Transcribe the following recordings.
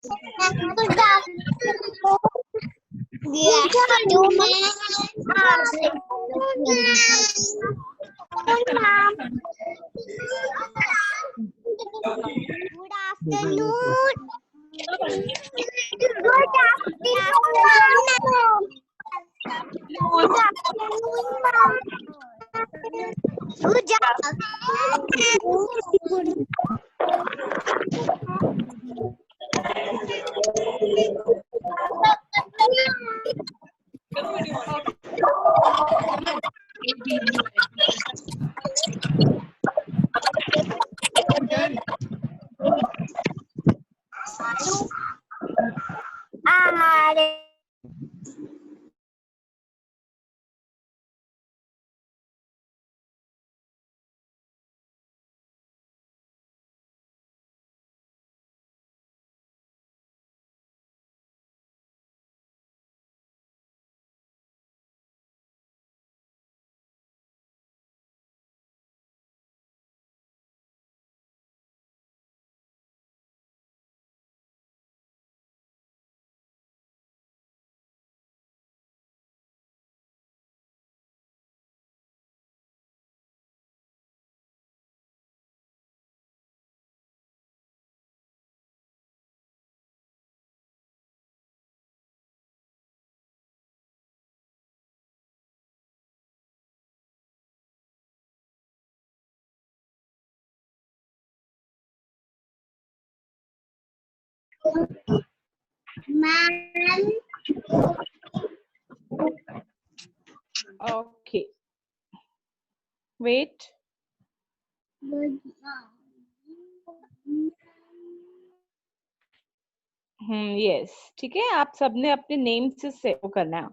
Good afternoon. Good afternoon. Good afternoon. Ma'am. Okay. Wait. Yes ठीक है, आप सबने अपने नेम से सेव करना है।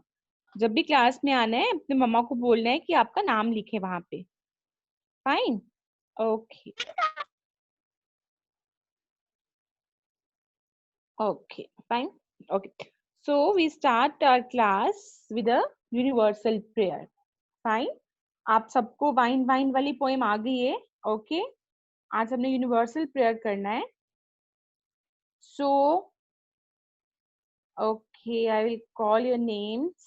जब भी क्लास में आना है अपने मम्मा को बोलना है कि आपका नाम लिखे वहां पे। Fine. Okay okay fine. Okay, so we start our class with a universal prayer. Fine, आप सबको वाइन वाइन वाली पोएम आ गई है। ओके, आज हमने यूनिवर्सल प्रेयर करना है। सो okay, I will call your names.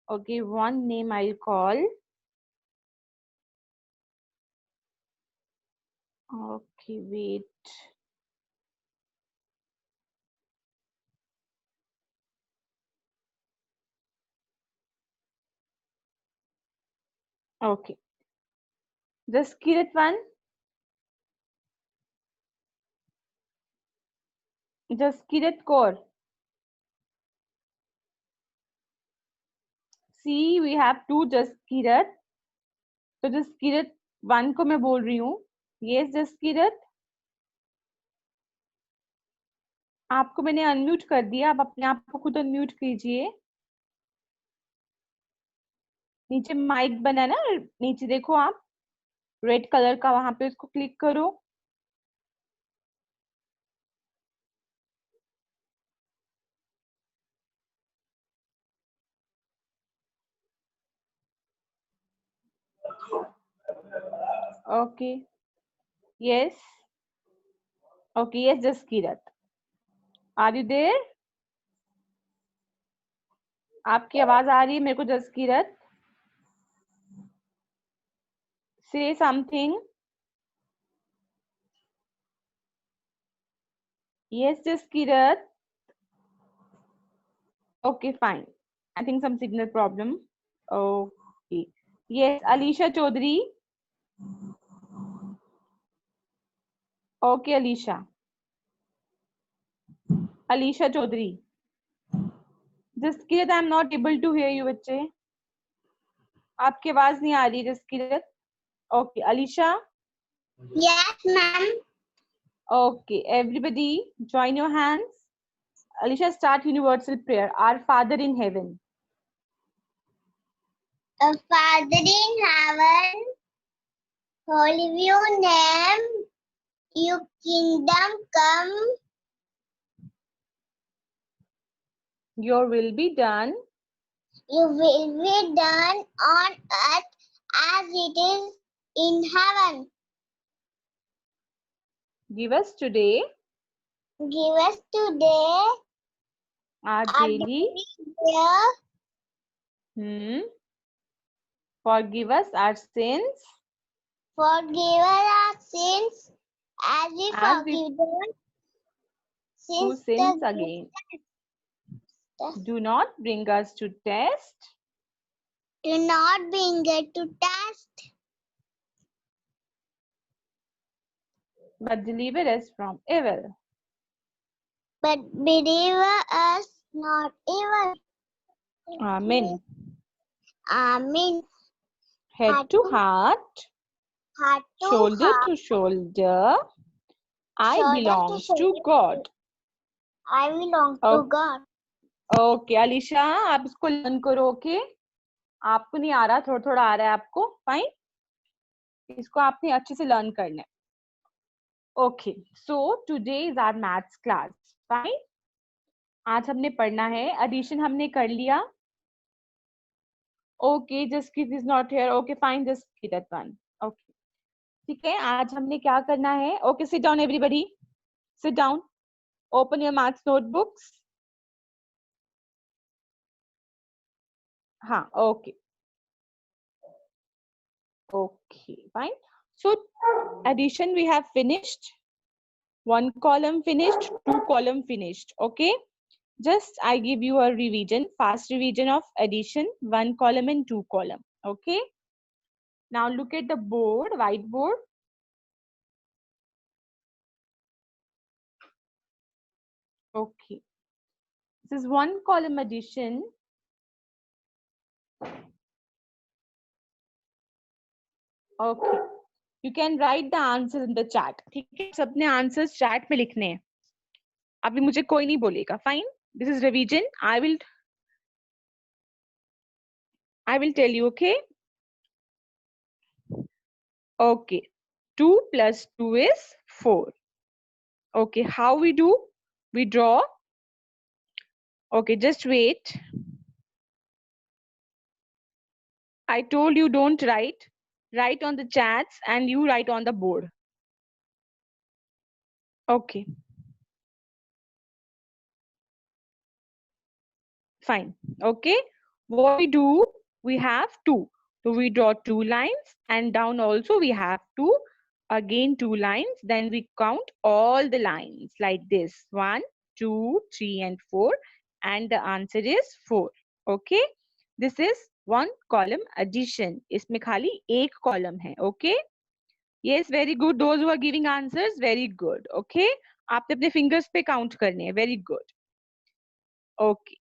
Okay, one name I'll call. Okay, wait. Okay, just Kirit one. Just Kirit Kaur. See, we have two just Kirit. तो just Kirit one को मैं बोल रही हूँ। Yes, just Kirit. आपको मैंने unmute कर दिया, आप अपने आप को खुद अनम्यूट कीजिए। नीचे माइक बना ना, नीचे देखो आप, रेड कलर का, वहां पे उसको क्लिक करो। Okay. Yes. Okay, yes, just Kirit. Are you there? आपकी आवाज आ रही है मेरे को Jaskirat? Say something. Yes, Jaskirat. Okay, fine. I think some signal problem. Okay. Yes, Alisha Chaudhary. Okay, Alisha. Alisha Chaudhary. Jaskirat, I am not able to hear you, बच्चे। आपकी आवाज नहीं आ रही Jaskirat. Okay, Alisha. Yes, ma'am. Okay, everybody, join your hands. Alisha, start universal prayer. Our Father in heaven. Our Father in heaven, holy be your name. Your kingdom come. Your will be done. Your will be done on earth as it is in heaven. Give us today Give us today our our daily. daily bread. Forgive us our sins Forgive us our sins as we as we forgive them who sins sins against again. us. Do not bring us to test, Do not bring us to test, but deliver us from evil. but deliver us not evil. Amen. Amen. Head to heart, Heart to shoulder heart, to shoulder, I shoulder to belongs to shoulder. God. I belong to Okay. God. Okay Alisha, आप इसको learn करो. Okay, आपको नहीं आ रहा, थोड़ा थोड़ा आ रहा है आपको. फाइन, इसको आपने अच्छे से लर्न करना है. Okay, so today is our maths class. Fine, आज हमने पढ़ना है. एडिशन हमने कर लिया. Okay, just kid is not here. Okay fine, just kid that one. Okay, ठीक है. आज हमने क्या करना है? Okay, sit down everybody, sit down. Open your maths notebooks. हाँ, okay. Okay, fine. So addition we have finished. One column finished, two column finished. Okay. Just I give you a revision, fast revision of addition, one column and two column. Okay. Now look at the board, whiteboard. Okay. This is one column addition. Okay. You can write the answers in the chat. ठीक है, सबने answers chat में लिखने हैं. अभी मुझे कोई नहीं बोलेगा. Fine. This is revision. I will tell you. Okay. Okay. 2 plus 2 is 4. Okay. How we do? We draw. Okay. Just wait. I told you don't write. Write on the chats and you write on the board. Okay. Fine. Okay. What we do? We have 2. So we draw 2 lines and down also we have 2. Again 2 lines. Then we count all the lines like this. 1, 2, 3 and 4. And the answer is 4. Okay. This is one column addition. इसमें खाली एक column है. Okay. Yes, very good. Those who are giving answers, very good. Okay. आपने अपने fingers पे count करने हैं. Very good. Okay.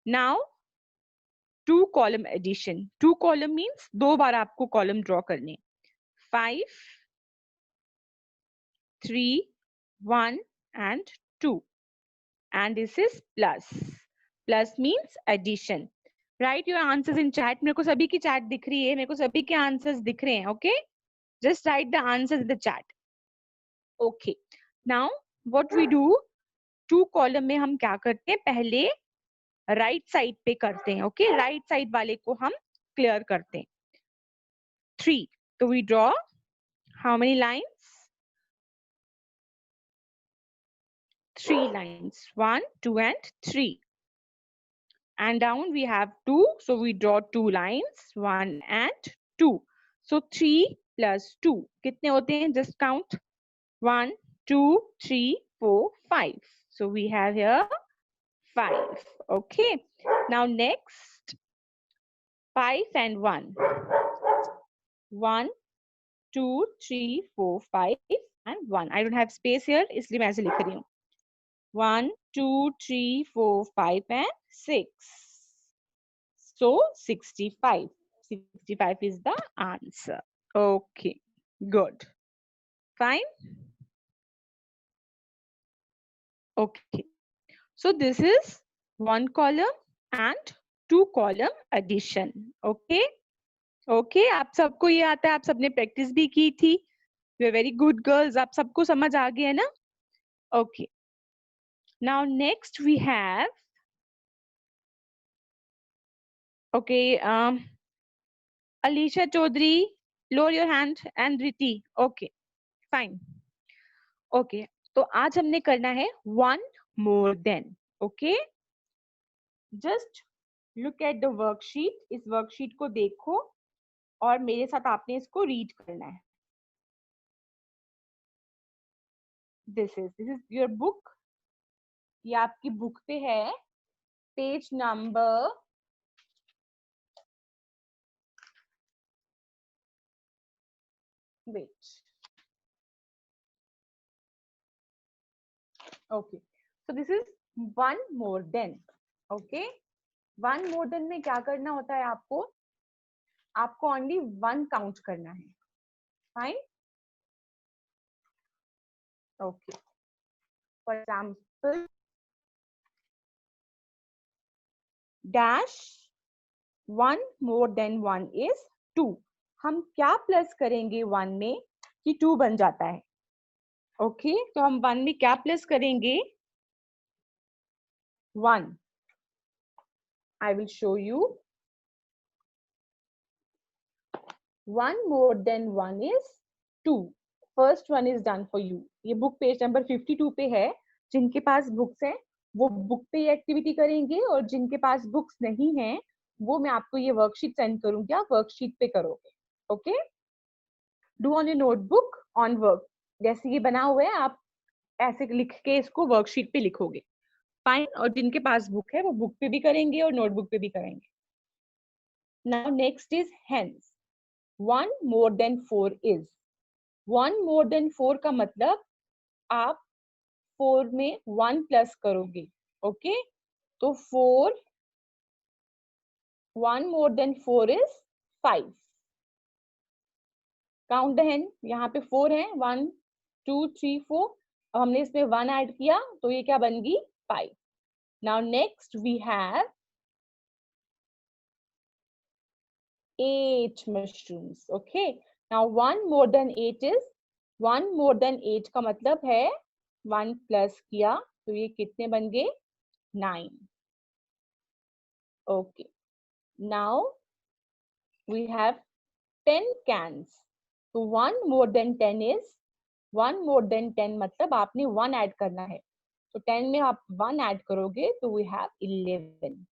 Now, two column addition. Two column means दो बार आपको column draw करने. 5, 3, 1 and 2. And this is plus. Plus means addition. Write your answers in chat. मेरे को सभी की chat दिख रही है. मेरे को सभी के answers दिख रहे हैं. Okay. Just write the answers in the chat. Okay. Now, what we do? Two column में हम क्या करते हैं? पहले राइट साइड पे करते हैं. ओके, राइट साइड वाले को हम क्लियर करते हैं. 3. तो we draw how many lines? 3 lines. 1, 2 and 3. And down we have 2. So we draw 2 lines. 1 and 2. So 3 plus 2. कितने होते हैं? Just count. 1, 2, 3, 4, 5. So we have here 5. Okay. Now next, 5 and 1. 1, 2, 3, 4, 5 and 1. I don't have space here, इसलिए मैं ऐसे लिख रही हूँ. 1, 2, 3, 4, 5 and 6. So 65. 65 is the answer. Okay, good. Fine. Okay. So this is one column and two column addition. Okay. Okay. आप सबको ये आता है, आप सबने practice भी की थी. You are very good girls. आप सबको समझ आ गया है ना? Okay. Now next we have, okay, Alisha Chaudhary, lower your hand, and Riti. Okay, fine. Okay, तो आज हमने करना है one more than. Okay, just look at the worksheet. इस वर्कशीट को देखो और मेरे साथ आपने इसको रीड करना है. This is your book. ये आपकी बुक पे है, page number 8. Okay, so this is one more than. Okay, one more than में क्या करना होता है आपको? आपको ओनली वन काउंट करना है. Fine. Okay, for example dash one more than one is 2. हम क्या प्लस करेंगे वन में कि 2 बन जाता है? ओके, तो हम वन में क्या प्लस करेंगे? 1. I will show you. 1 more than 1 is 2. First one is done for you. ये बुक पेज नंबर 52 पे है. जिनके पास बुक्स हैं वो बुक पे ये एक्टिविटी करेंगे और जिनके पास बुक्स नहीं हैं वो मैं आपको ये वर्कशीट सेंड करूंगी, आप वर्कशीट पे करोगे. Okay, do on your notebook on work. जैसे ये बना हुआ है आप ऐसे लिख के इसको वर्कशीट पे लिखोगे. फाइन. और जिनके पास बुक है वो बुक पे भी करेंगे और नोटबुक पे भी करेंगे. Now next is hence. 1 more than 4 is. 1 more than 4 का मतलब आप 4 में 1 प्लस करोगे. ओके, तो 4, 1 more than 4 is 5. Count the hen. यहाँ पे 4 है, 1 2 3 4. अब हमने इसमें 1 ऐड किया तो ये क्या बन गई? 5. Now next we have 8 mushrooms. Okay, now 1 more than 8 is 1 more than 8 का मतलब है 1 प्लस किया तो ये कितने बन गए? 9. Okay, now we have 10 cans. तो 1 more than 10 is 1 more than 10 मतलब आपने 1 ऐड करना है. तो 10 में आप 1 ऐड करोगे तो we have 11.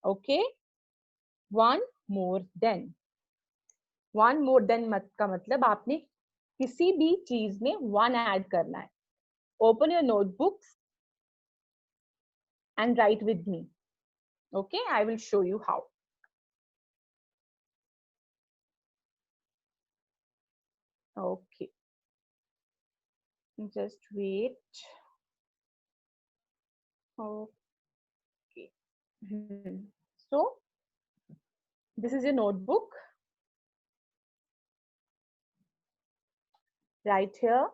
Okay, 1 more than. 1 more than का मतलब आपने किसी भी चीज में 1 ऐड करना है. Open your notebooks and write with me. Okay, I will show you how. Okay, just wait. Okay. So this is your notebook. Right here.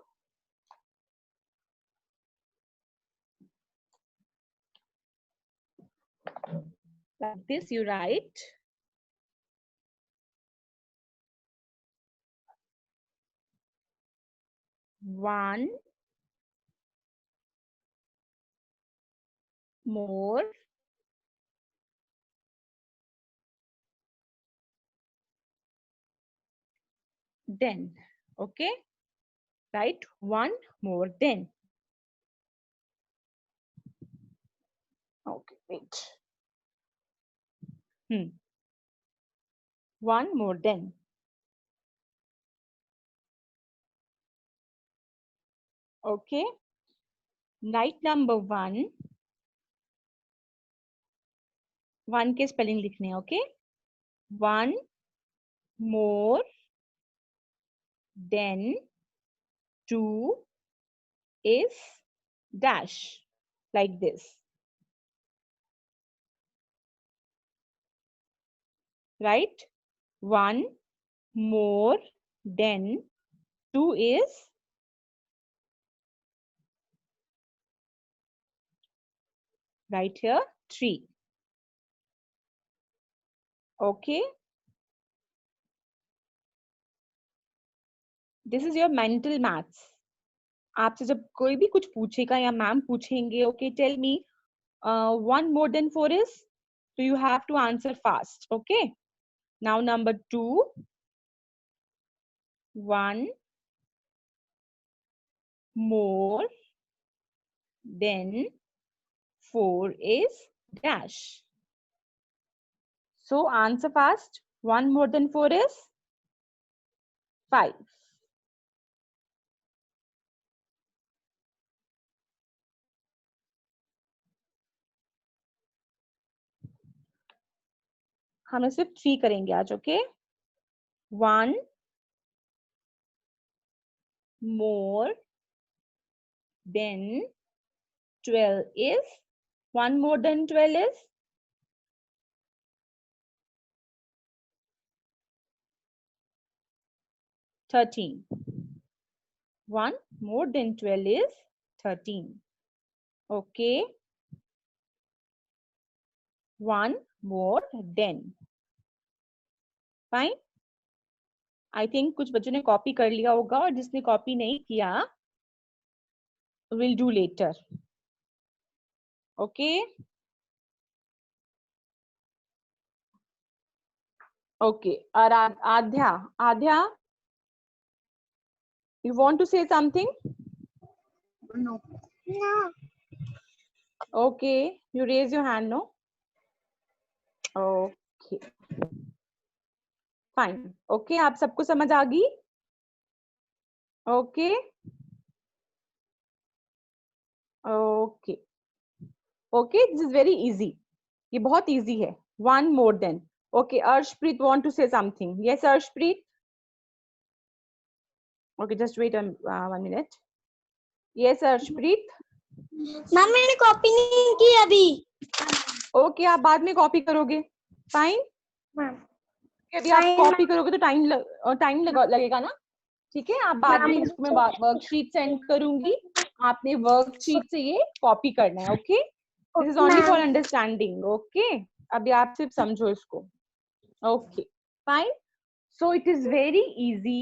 Like this you write. One more than. Okay, write one more than. Okay, wait. One more than. Okay, write number 1. 1 के spelling लिखने हैं. Okay, 1 more than 2 is dash, like this. Right? 1 more than 2 is right here 3. Okay, this is your mental maths. आपसे जब कोई भी कुछ पूछेगा या मैम पूछेंगे, okay, tell me 1 more than 4 is, so you have to answer fast. Okay, now number 2, 1 more than 4 is dash. So answer fast. 1 more than 4 is 5. हम सिर्फ 3 करेंगे आज, okay? 1 more than 12 is 1 more than 12 is 13. 1 more than 12 is 13. Okay. 1 more than. Fine. I think कुछ बच्चों ने copy कर लिया होगा और जिसने कॉपी नहीं किया will do later. Okay. Okay. Adhya, you want to say something? No. Okay. You raise your hand, no? Okay. Fine. Okay. आप सबको समझ आ गई? Okay. Okay. Okay. This is very easy. ये बहुत easy है. 1 more than. Okay. Arshpreet want to say something. Yes, Arshpreet. Okay. Just wait 1 minute. Yes, Arshpreet. Ma'am मैंने copy नहीं की अभी. Okay. आप बाद में कॉपी करोगे. Fine. अभी आप कॉपी करोगे तो टाइम लगेगा ना. ठीक है. आप बाद में इसको मैं वर्कशीट सेंड करूंगी. आपने वर्कशीट से ये कॉपी करना है. Okay. This is only for understanding. Okay. अभी आप सिर्फ समझो इसको. Okay. Fine. So it is very easy.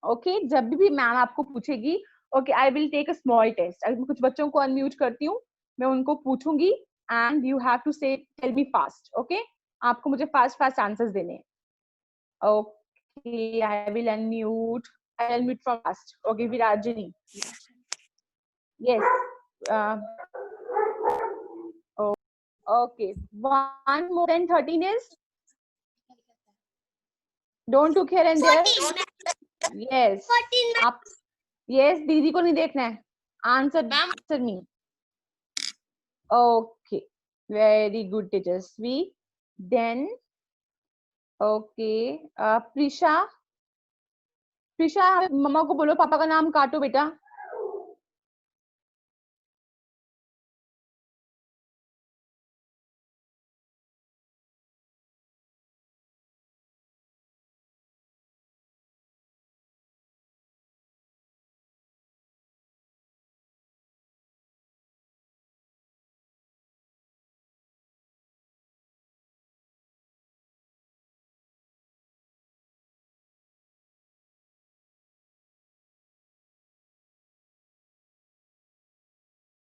Okay. जब भी मैम आपको पूछेगी, okay, I will take a small test. अगर मैं कुछ बच्चों को अनम्यूट करती हूँ, मैं उनको पूछूंगी एंड यू हैव टू से टेल मी फास्ट. ओके. आपको मुझे फास्ट आंसर्स देने हैं. Okay, I will unmute. I'll unmute from first. Okay, Virajini. Yes. Okay. 1 more than 13 is? Don't look here and there. 14. Yes. 14. Up. Yes, दीदी को नहीं देखना है. Answer me. Okay. Very good, Tejasvi. Then, okay. Prisha, मम्मा को बोलो पापा का नाम काटो बेटा.